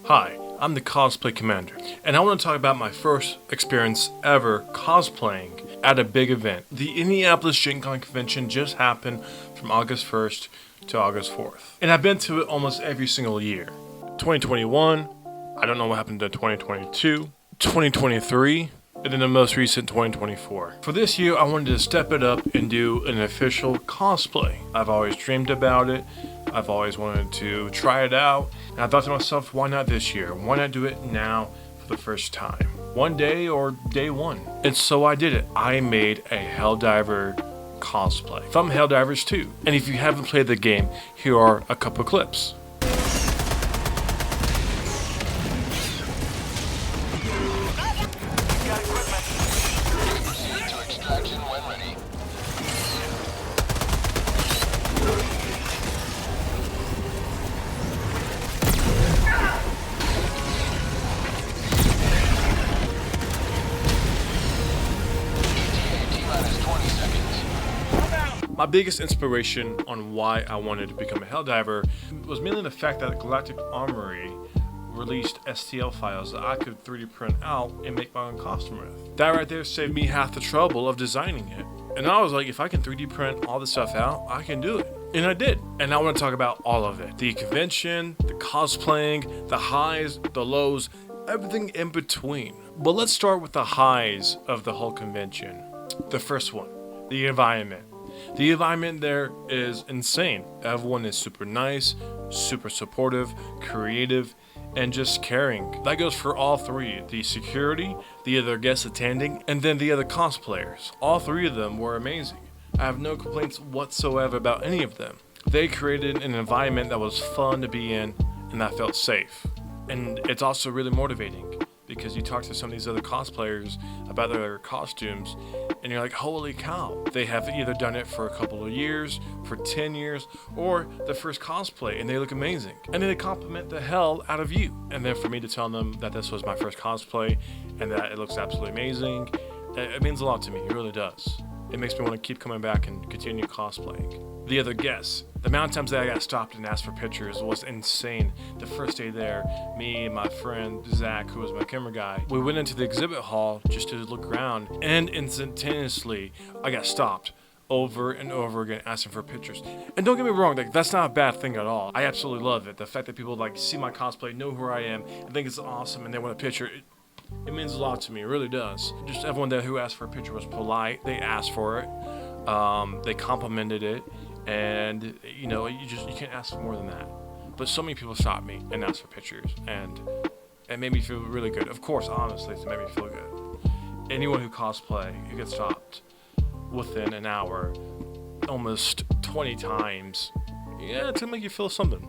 Hi, I'm the Cosplay Commander, and I want to talk about my first experience ever cosplaying at a big event. The Indianapolis Gen Con convention just happened from August 1st to August 4th, and I've been to it almost every single year. 2021, I don't know what happened to 2022, 2023, and then the most recent 2024. For this year, I wanted to step it up and do an official cosplay. I've always dreamed about it. I've always wanted to try it out. And I thought to myself, why not this year? Why not do it now for the first time? One day or day one. And so I did it. I made a Helldiver cosplay from Helldivers 2. And if you haven't played the game, here are a couple clips. My biggest inspiration on why I wanted to become a Helldiver was mainly the fact that Galactic Armory released STL files that I could 3D print out and make my own costume with. That right there saved me half the trouble of designing it. And I was like, if I can 3D print all this stuff out, I can do it. And I did. And I want to talk about all of it. The convention, the cosplaying, the highs, the lows, everything in between. But let's start with the highs of the whole convention. The first one, the environment. The environment there is insane. Everyone is super nice, super supportive, creative, and just caring. That goes for all three. The security, the other guests attending, and then the other cosplayers. All three of them were amazing. I have no complaints whatsoever about any of them. They created an environment that was fun to be in and that felt safe. And it's also really motivating because you talk to some of these other cosplayers about their costumes and you're like, holy cow, they have either done it for a couple of years, for 10 years, or the first cosplay, and they look amazing. And then they compliment the hell out of you. And then for me to tell them that this was my first cosplay and that it looks absolutely amazing, it means a lot to me, it really does. It makes me want to keep coming back and continue cosplaying. The other guests, the amount of times that I got stopped and asked for pictures was insane. The first day there, me and my friend Zach, who was my camera guy, we went into the exhibit hall just to look around, and instantaneously I got stopped over and over again asking for pictures. And don't get me wrong, that's not a bad thing at all. I absolutely love it. The fact that people see my cosplay, know who I am, and think it's awesome, and they want a picture. It means a lot to me, it really does. Just everyone there who asked for a picture was polite. They asked for it. They complimented it. And you can't ask for more than that. But so many people stopped me and asked for pictures, and it made me feel really good. Of course, honestly, it made me feel good. Anyone who who gets stopped within an hour, almost 20 times, yeah, it's gonna make you feel something.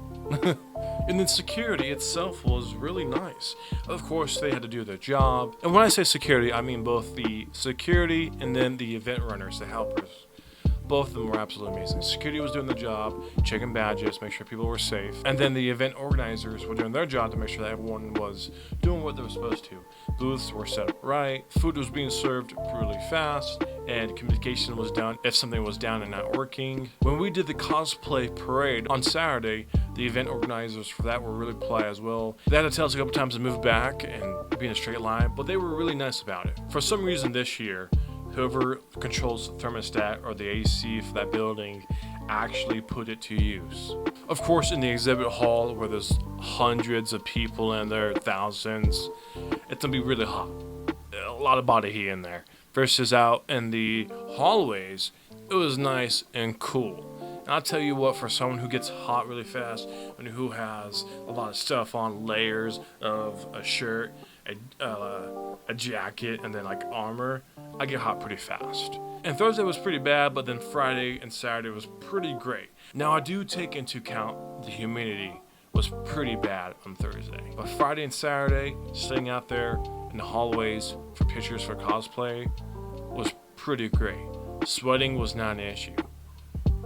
And then security itself was really nice. Of course, they had to do their job. And when I say security, I mean both the security and then the event runners, the helpers. Both of them were absolutely amazing. Security was doing the job, checking badges, make sure people were safe. And then the event organizers were doing their job to make sure that everyone was doing what they were supposed to. Booths were set up right, food was being served really fast, and communication was done if something was down and not working. When we did the cosplay parade on Saturday, the event organizers for that were really polite as well. They had to tell us a couple times to move back and be in a straight line, but they were really nice about it. For some reason this year, whoever controls the thermostat or the AC for that building actually put it to use. Of course, in the exhibit hall where there's hundreds of people in there, thousands, it's gonna be really hot. A lot of body heat in there. Versus out in the hallways, it was nice and cool. And I'll tell you what, for someone who gets hot really fast and who has a lot of stuff on, layers of a shirt, a jacket, and then armor, I get hot pretty fast. And Thursday was pretty bad, but then Friday and Saturday was pretty great. Now I do take into account the humidity was pretty bad on Thursday. But Friday and Saturday, sitting out there in the hallways for pictures for cosplay was pretty great. Sweating was not an issue.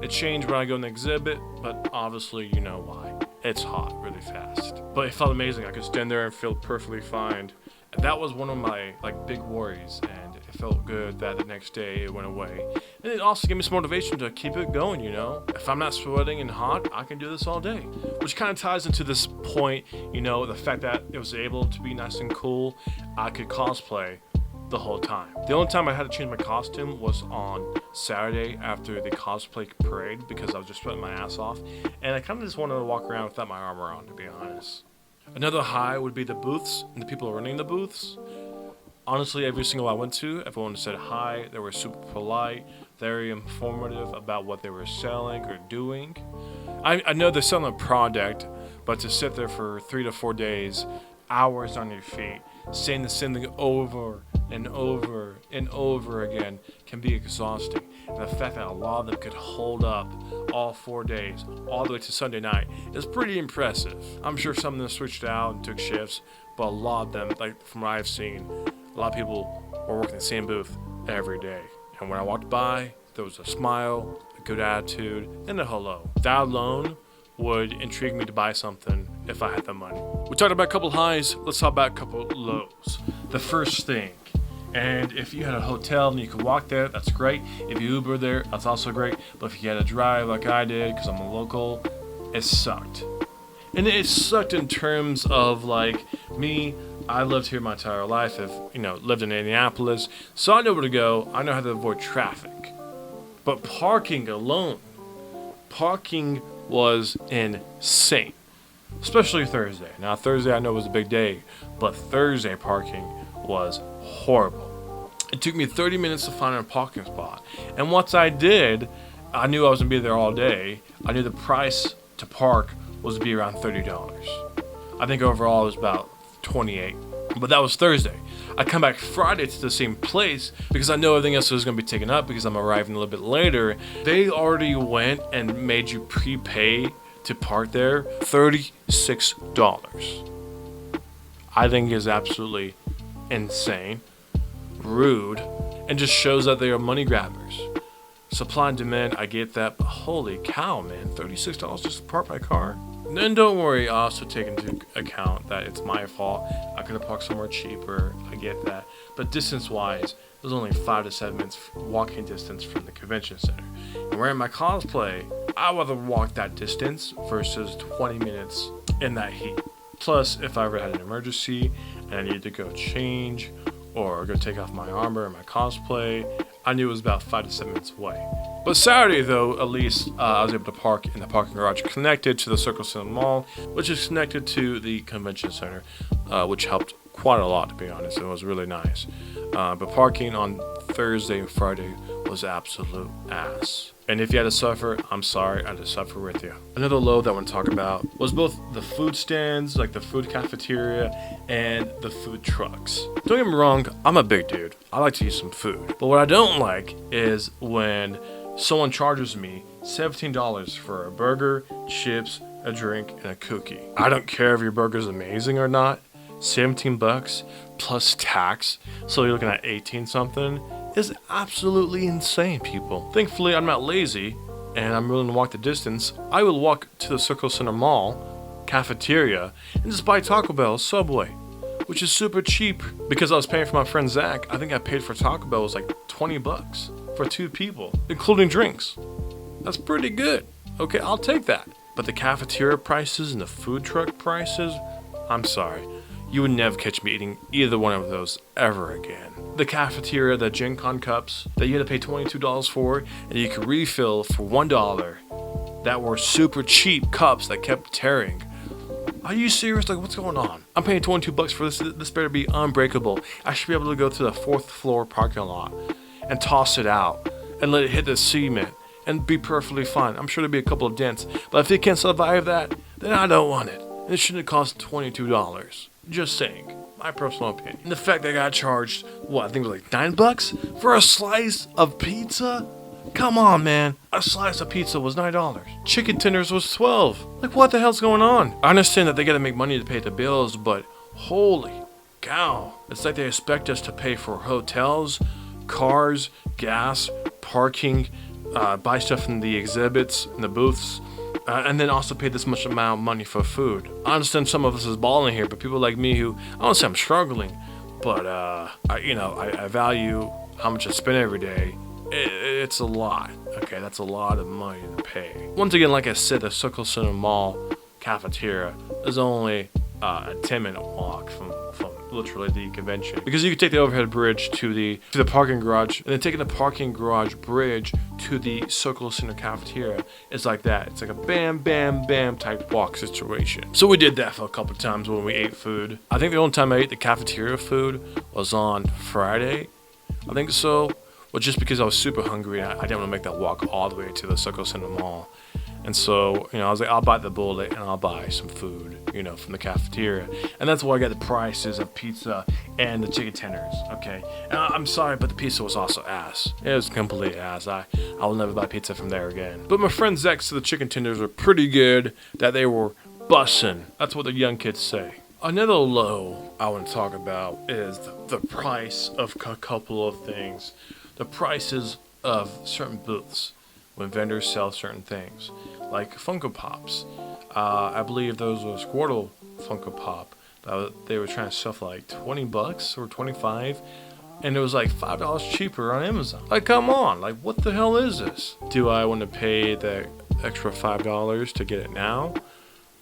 It changed when I go in the exhibit, but obviously you know why. It's hot really fast. But it felt amazing. I could stand there and feel perfectly fine. And that was one of my big worries, and It felt good that the next day it went away. And it also gave me some motivation to keep it going, you know? If I'm not sweating and hot, I can do this all day. Which kind of ties into this point, you know, the fact that it was able to be nice and cool. I could cosplay the whole time. The only time I had to change my costume was on Saturday after the cosplay parade because I was just sweating my ass off. And I kind of just wanted to walk around without my armor on, to be honest. Another high would be the booths and the people running the booths. Honestly, every single one I went to, everyone said hi. They were super polite, very informative about what they were selling or doing. I know they're selling a product, but to sit there for 3 to 4 days, hours on your feet, saying the same thing over and over and over again can be exhausting. And the fact that a lot of them could hold up all 4 days, all the way to Sunday night, is pretty impressive. I'm sure some of them switched out and took shifts, but a lot of them, like from what I've seen, a lot of people were working the same booth every day. And when I walked by, there was a smile, a good attitude, and a hello. That alone would intrigue me to buy something if I had the money. We talked about a couple highs, let's talk about a couple lows. The first thing, and if you had a hotel and you could walk there, that's great. If you Uber there, that's also great. But if you had to drive like I did, because I'm a local, it sucked. And it sucked in terms of like me, I lived here my entire life. I've, lived in Indianapolis, so I know where to go. I know how to avoid traffic. But parking alone, parking was insane, especially Thursday. Now Thursday I know was a big day, but Thursday parking was horrible. It took me 30 minutes to find a parking spot, and once I did, I knew I was gonna be there all day. I knew the price to park was to be around $30. I think overall it was about $28, but that was Thursday. I come back Friday to the same place because I know everything else was going to be taken up because I'm arriving a little bit later. They already went and made you prepay to park there $36. I think is absolutely insane, rude, and just shows that they are money grabbers. Supply and demand, I get that, but holy cow, man, $36 just to park my car? Then don't worry, I also take into account that it's my fault. I could have parked somewhere cheaper, I get that. But distance-wise, it was only 5 to 7 minutes walking distance from the convention center. And wearing my cosplay, I'd rather walk that distance versus 20 minutes in that heat. Plus, if I ever had an emergency and I needed to go change or go take off my armor and my cosplay, I knew it was about 5 to 7 minutes away. But Saturday, though, at least I was able to park in the parking garage connected to the Circle Center Mall, which is connected to the convention center, which helped quite a lot, to be honest. It was really nice. But parking on Thursday and Friday was absolute ass. And if you had to suffer, I'm sorry, I had to suffer with you. Another low that I want to talk about was both the food stands, like the food cafeteria, and the food trucks. Don't get me wrong, I'm a big dude. I like to eat some food. But what I don't like is when someone charges me $17 for a burger, chips, a drink, and a cookie. I don't care if your burger's amazing or not. $17 plus tax, so you're looking at 18 something, is absolutely insane, people. Thankfully, I'm not lazy, and I'm willing to walk the distance. I will walk to the Circle Center Mall cafeteria and just buy Taco Bell, Subway, which is super cheap because I was paying for my friend Zach. I think I paid for Taco Bell was like $20 for 2 people, including drinks. That's pretty good. Okay, I'll take that. But the cafeteria prices and the food truck prices, I'm sorry. You would never catch me eating either one of those ever again. The cafeteria, the Gen Con cups that you had to pay $22 for, and you could refill for $1, that were super cheap cups that kept tearing. Are you serious? Like, what's going on? I'm paying $22 for this. This better be unbreakable. I should be able to go to the 4th floor parking lot and toss it out and let it hit the cement and be perfectly fine. I'm sure there'll be a couple of dents, but if it can't survive that, then I don't want it. And it shouldn't cost $22. Just saying, my personal opinion. And the fact that I got charged, I think it was like $9 for a slice of pizza? Come on, man. A slice of pizza was $9. Chicken tenders was $12. Like, what the hell's going on? I understand that they gotta make money to pay the bills, but holy cow. It's like they expect us to pay for hotels, cars, gas, parking, buy stuff in the exhibits, in the booths, and then also pay this much amount of money for food. I understand some of us is balling here, but people like me who, I don't say I'm struggling, but I value how much I spend every day. It's a lot. Okay, that's a lot of money to pay. Once again, like I said, the Circle Center Mall cafeteria is only a 10-minute walk from literally the convention, because you could take the overhead bridge to the parking garage, and then taking the parking garage bridge to the Circle Center cafeteria is like that. It's like a bam bam bam type walk situation. So we did that for a couple times when we ate food. I think the only time I ate the cafeteria food was on Friday, I think so. Well, just because I was super hungry, I didn't want to make that walk all the way to the Circle Center Mall. And so, I was like, I'll bite the bullet and I'll buy some food, from the cafeteria. And that's why I got the prices of pizza and the chicken tenders, okay? And I'm sorry, but the pizza was also ass. It was complete ass. I will never buy pizza from there again. But my friend Zach said the chicken tenders were pretty good, that they were bussin'. That's what the young kids say. Another low I want to talk about is the price of a couple of things. The prices of certain booths when vendors sell certain things, like Funko Pops. I believe those were Squirtle Funko Pop. They were trying to sell for like $20 or $25, and it was like $5 cheaper on Amazon. Like, come on, like what the hell is this? Do I want to pay the extra $5 to get it now,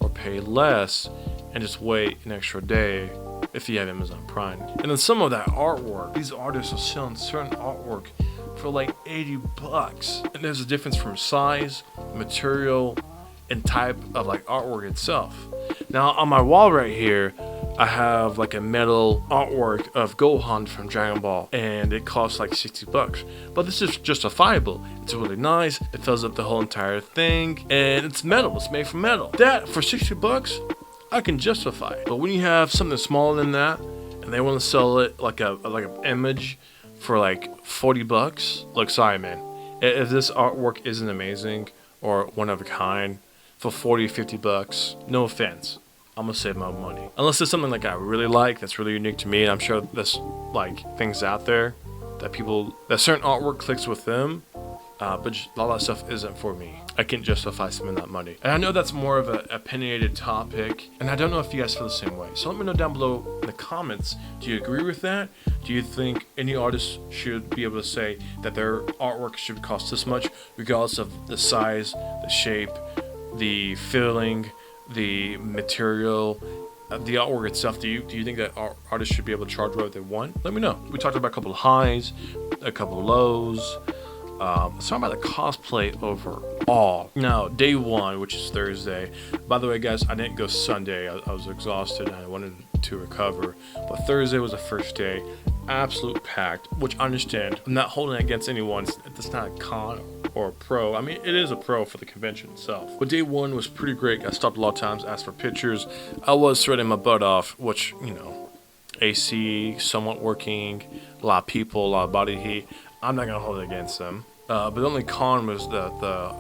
or pay less and just wait an extra day if you have Amazon Prime? And then some of that artwork, these artists are selling certain artwork for like $80, and there's a difference from size, material, and type of like artwork itself. Now on my wall right here, I have like a metal artwork of Gohan from Dragon Ball, and it costs like $60. But this is justifiable. It's really nice. It fills up the whole entire thing, and it's metal. It's made from metal. That for $60, I can justify it. But when you have something smaller than that, and they want to sell it like an image for like $40, look, sorry man, if this artwork isn't amazing or one of a kind for $40-50, no offense, I'm gonna save my money. Unless it's something like I really like, that's really unique to me, and I'm sure there's like things out there that certain artwork clicks with them, but just a lot of that stuff isn't for me. I can't justify spending that money. And I know that's more of an opinionated topic, and I don't know if you guys feel the same way. So let me know down below in the comments, do you agree with that? Do you think any artist should be able to say that their artwork should cost this much, regardless of the size, the shape, the filling, the material, the artwork itself? Do you think that artists should be able to charge what they want? Let me know. We talked about a couple of highs, a couple of lows. Let's talk about the cosplay overall. Now, day one, which is Thursday. By the way, guys, I didn't go Sunday. I was exhausted and I wanted to recover. But Thursday was the first day. Absolute packed, which I understand. I'm not holding it against anyone. It's not a con or a pro. I mean, it is a pro for the convention itself. But day one was pretty great. I stopped a lot of times, asked for pictures. I was sweating my butt off, which, AC, somewhat working, a lot of people, a lot of body heat. I'm not gonna hold it against them. But the only con was the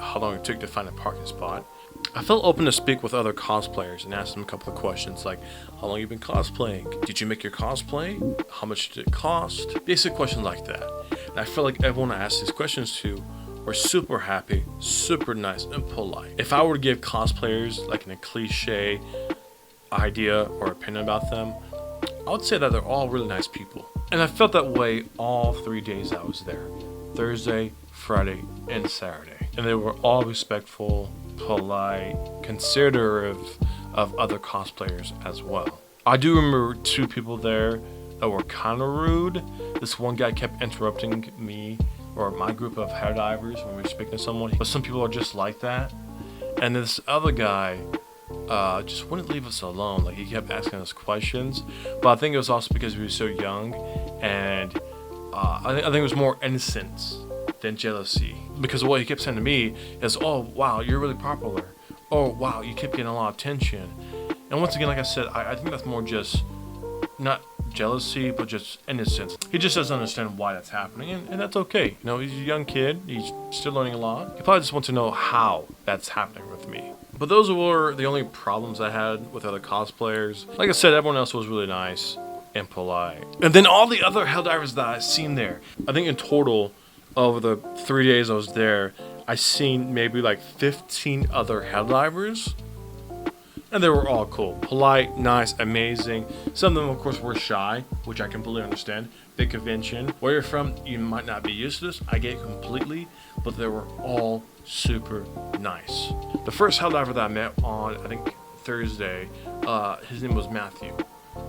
how long it took to find a parking spot. I felt open to speak with other cosplayers and ask them a couple of questions like, how long you been cosplaying? Did you make your cosplay? How much did it cost? Basic questions like that. And I feel like everyone I asked these questions to were super happy, super nice, and polite. If I were to give cosplayers like a cliche idea or opinion about them, I would say that they're all really nice people. And I felt that way all 3 days I was there. Thursday, Friday, and Saturday. And they were all respectful, polite, considerate of other cosplayers as well. I do remember 2 people there that were kind of rude. This one guy kept interrupting me or my group of Helldivers when we were speaking to someone. But some people are just like that. And this other guy just wouldn't leave us alone. Like, he kept asking us questions. But I think it was also because we were so young, and I think it was more innocence than jealousy. Because what he kept saying to me is, oh wow, you're really popular. Oh wow, you keep getting a lot of attention. And once again, like I said, I think that's more just not jealousy, but just innocence. He just doesn't understand why that's happening, and that's okay. He's a young kid. He's still learning a lot. He probably just wants to know how that's happening with me. But those were the only problems I had with other cosplayers. Like I said, everyone else was really nice and polite. And then all the other Helldivers that I've seen there, I think in total, over the 3 days I was there, I seen maybe like 15 other Helldivers. And they were all cool. Polite, nice, amazing. Some of them, of course, were shy, which I completely understand. Big convention. Where you're from, you might not be used to this. I get it completely. But they were all super nice. The first Helldiver that I met on, I think, Thursday, his name was Matthew.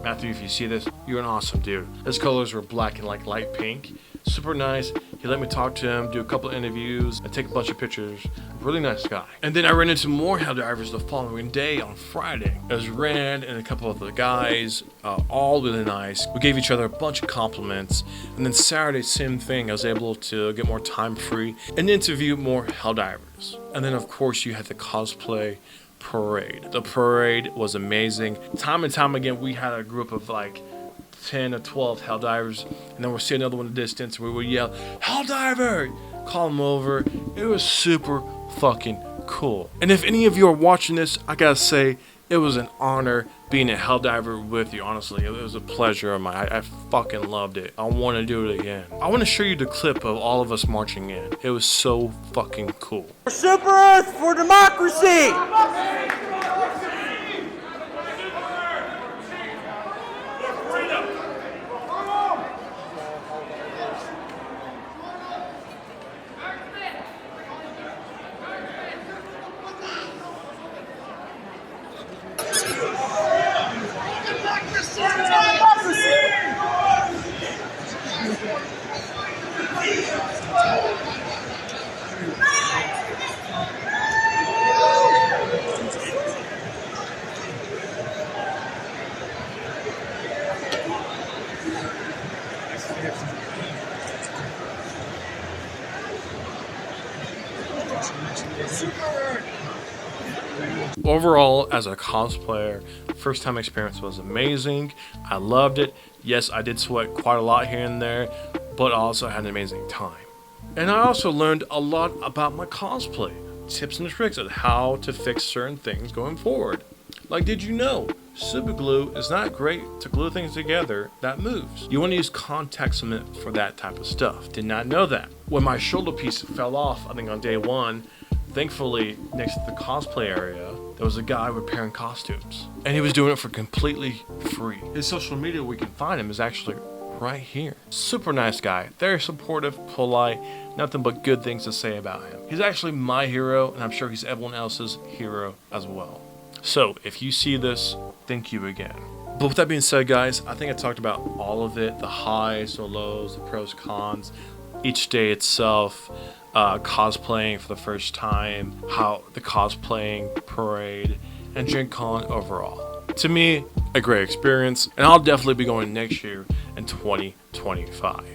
Matthew, if you see this, you're an awesome dude. His colors were black and like light pink. Super nice. He let me talk to him, do a couple interviews, and take a bunch of pictures. Really nice guy. And then I ran into more Helldivers the following day on Friday. It was Rand and a couple of the guys, all really nice. We gave each other a bunch of compliments. And then Saturday, same thing. I was able to get more time free and interview more Helldivers. And then, of course, you had the cosplay parade. The parade was amazing. Time and time again, we had a group of like 10 or 12 Helldivers, and then we'll see another one in the distance, and we would yell, Helldiver! Call them over. It was super fucking cool. And if any of you are watching this, I gotta say, it was an honor being a Helldiver with you, honestly. It was a pleasure of mine. I fucking loved it. I want to do it again. I want to show you the clip of all of us marching in. It was so fucking cool. Super Earth for democracy! Overall, as a cosplayer, first time experience was amazing. I loved it. Yes, I did sweat quite a lot here and there, but I also had an amazing time. And I also learned a lot about my cosplay, tips and tricks on how to fix certain things going forward. Like, did you know super glue is not great to glue things together that moves? You want to use contact cement for that type of stuff. Did not know that. When my shoulder piece fell off, I think on day one, thankfully next to the cosplay area, there was a guy repairing costumes, and he was doing it for completely free. His social media, we can find him, is actually right here. Super nice guy, very supportive, polite, nothing but good things to say about him. He's actually my hero, and I'm sure he's everyone else's hero as well. So if you see this, thank you again. But with that being said, guys, I think I talked about all of it, the highs, the lows, the pros, cons, each day itself, cosplaying for the first time, how the cosplaying parade, and Gen Con overall. To me, a great experience, and I'll definitely be going next year in 2025.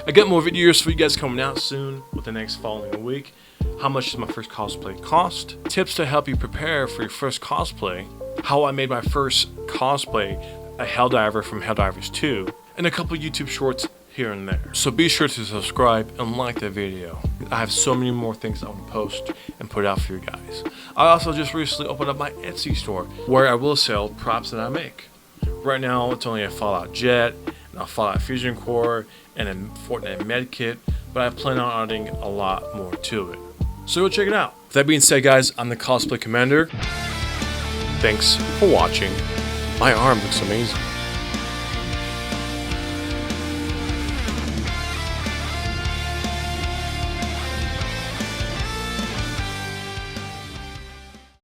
I got more videos for you guys coming out soon with the next following week. How much does my first cosplay cost? Tips to help you prepare for your first cosplay. How I made my first cosplay, a Helldiver from Helldivers 2. And a couple YouTube shorts here and there. So be sure to subscribe and like the video. I have so many more things I want to post and put out for you guys. I also just recently opened up my Etsy store where I will sell props that I make. Right now it's only a Fallout Jet, and a Fallout Fusion Core, and a Fortnite Med Kit, but I plan on adding a lot more to it. So go check it out. With that being said, guys, I'm the Cosplay Commander. Thanks for watching. My arm looks amazing.